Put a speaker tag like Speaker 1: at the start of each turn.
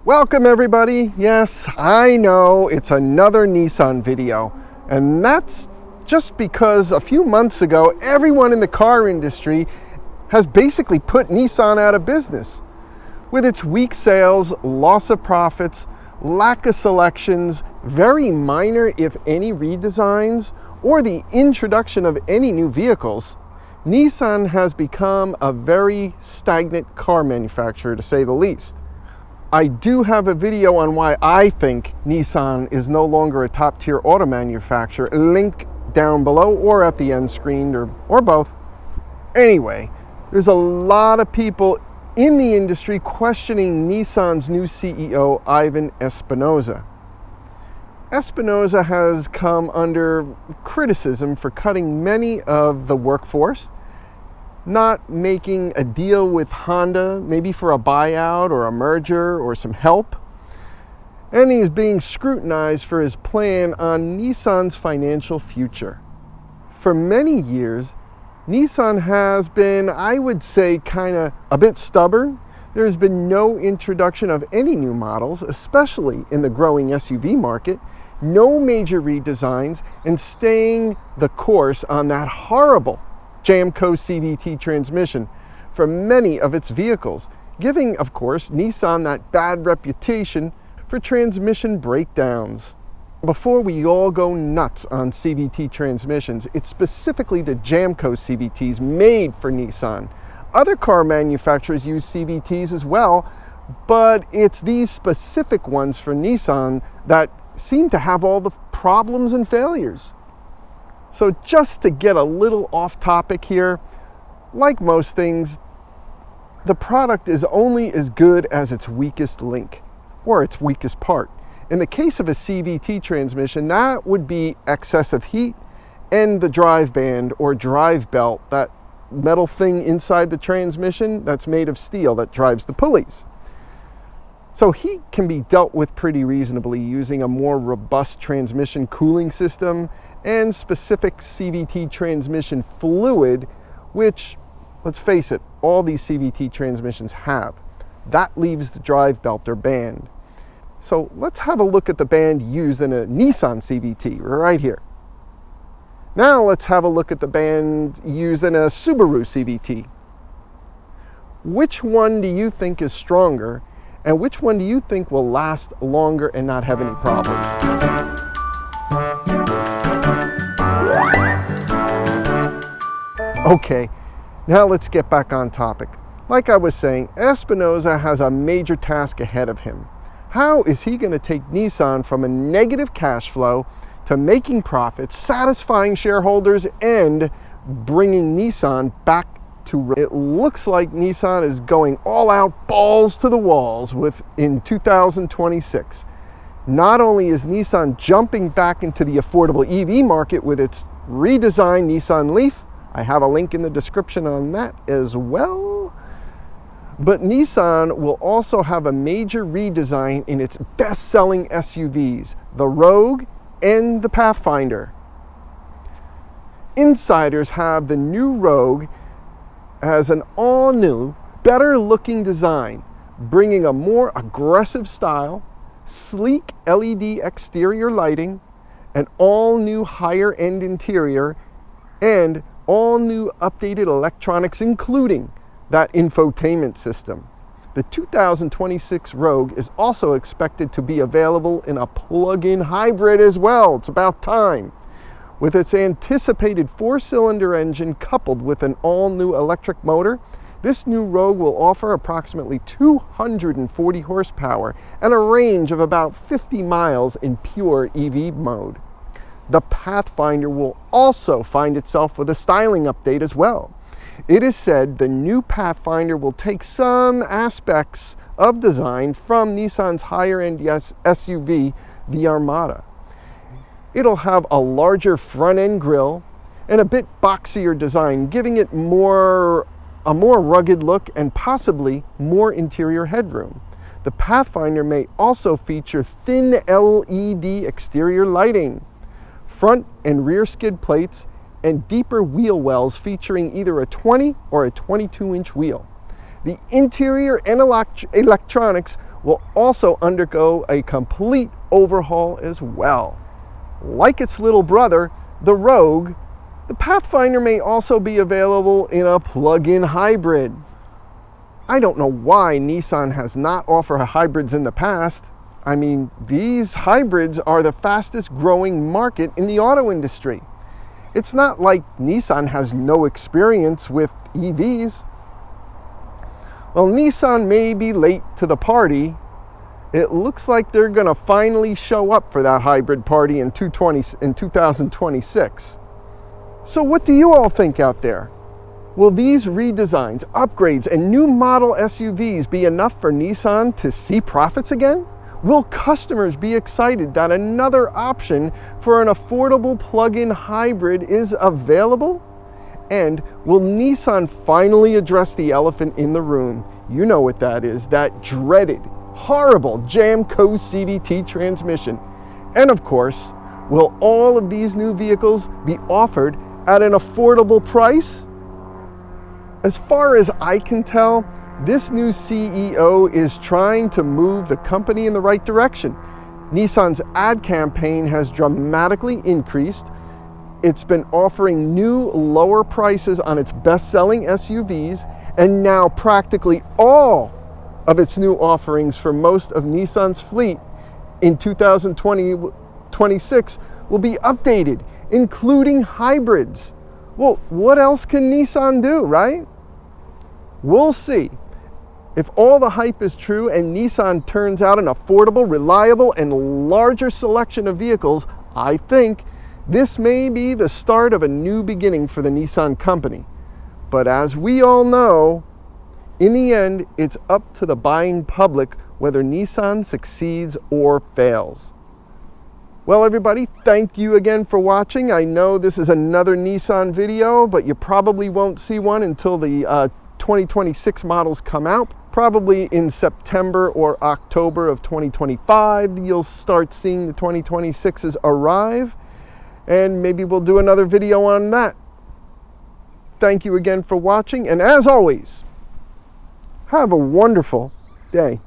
Speaker 1: Welcome everybody. Yes, I know it's another Nissan video, and that's just because a few months ago everyone in the car industry has basically put Nissan out of business. With its weak sales, loss of profits, lack of selections, very minor if any redesigns, or the introduction of any new vehicles, Nissan has become a very stagnant car manufacturer, to say the least. I do have a video on why I think Nissan is no longer a top-tier auto manufacturer, link down below or at the end screen, or both. Anyway, there's a lot of people in the industry questioning Nissan's new CEO, Ivan Espinosa. Espinosa has come under criticism for cutting many of the workforce, not making a deal with Honda, maybe for a buyout or a merger or some help. And he's being scrutinized for his plan on Nissan's financial future. For many years, Nissan has been, I would say, kind of a bit stubborn. There's been no introduction of any new models, especially in the growing SUV market, no major redesigns, and staying the course on that horrible Jamco CVT transmission for many of its vehicles, giving, of course, Nissan that bad reputation for transmission breakdowns. Before we all go nuts on CVT transmissions, it's specifically the Jamco CVTs made for Nissan. Other car manufacturers use CVTs as well, but it's these specific ones for Nissan that seem to have all the problems and failures. So just to get a little off topic here, like most things, the product is only as good as its weakest link, or its weakest part. In the case of a CVT transmission, that would be excessive heat and the drive band or drive belt, that metal thing inside the transmission that's made of steel that drives the pulleys. So heat can be dealt with pretty reasonably using a more robust transmission cooling system and specific CVT transmission fluid, which, let's face it, all these CVT transmissions have. That leaves the drive belt or band. So let's have a look at the band used in a Nissan CVT right here. Now let's have a look at the band used in a Subaru CVT. Which one do you think is stronger, and which one do you think will last longer and not have any problems? Okay, now let's get back on topic. Like I was saying, Espinosa has a major task ahead of him. How is he going to take Nissan from a negative cash flow to making profits, satisfying shareholders, and bringing Nissan back to... It looks like Nissan is going all out, balls to the walls in 2026. Not only is Nissan jumping back into the affordable EV market with its redesigned Nissan Leaf, I have a link in the description on that as well, but Nissan will also have a major redesign in its best-selling SUVs, the Rogue and the Pathfinder. Insiders have the new Rogue as an all-new, better-looking design, bringing a more aggressive style, sleek LED exterior lighting, an all-new higher-end interior, and all new updated electronics, including that infotainment system. The 2026 Rogue is also expected to be available in a plug-in hybrid as well. It's about time. With its anticipated 4-cylinder engine coupled with an all-new electric motor, this new Rogue will offer approximately 240 horsepower and a range of about 50 miles in pure EV mode. The Pathfinder will also find itself with a styling update as well. It is said the new Pathfinder will take some aspects of design from Nissan's higher-end SUV, the Armada. It'll have a larger front-end grille and a bit boxier design, giving it a more rugged look and possibly more interior headroom. The Pathfinder may also feature thin LED exterior lighting, front and rear skid plates, and deeper wheel wells featuring either a 20 or a 22-inch wheel. The interior and electronics will also undergo a complete overhaul as well. Like its little brother, the Rogue, the Pathfinder may also be available in a plug-in hybrid. I don't know why Nissan has not offered hybrids in the past. I mean, these hybrids are the fastest growing market in the auto industry. It's not like Nissan has no experience with EVs. Well, Nissan may be late to the party. It looks like they're going to finally show up for that hybrid party in 2026. So what do you all think out there? Will these redesigns, upgrades, and new model SUVs be enough for Nissan to see profits again? Will customers be excited that another option for an affordable plug-in hybrid is available? And will Nissan finally address the elephant in the room? You know what that is, that dreaded, horrible Jamco CVT transmission. And of course, will all of these new vehicles be offered at an affordable price? As far as I can tell, this new CEO is trying to move the company in the right direction. Nissan's ad campaign has dramatically increased. It's been offering new lower prices on its best-selling SUVs, and now practically all of its new offerings for most of Nissan's fleet in 2026 will be updated, including hybrids. Well, what else can Nissan do, right? We'll see. If all the hype is true and Nissan turns out an affordable, reliable, and larger selection of vehicles, I think this may be the start of a new beginning for the Nissan company. But as we all know, in the end, it's up to the buying public whether Nissan succeeds or fails. Well, everybody, thank you again for watching. I know this is another Nissan video, but you probably won't see one until the 2026 models come out. Probably in September or October of 2025, you'll start seeing the 2026s arrive, and maybe we'll do another video on that. Thank you again for watching, and as always, have a wonderful day.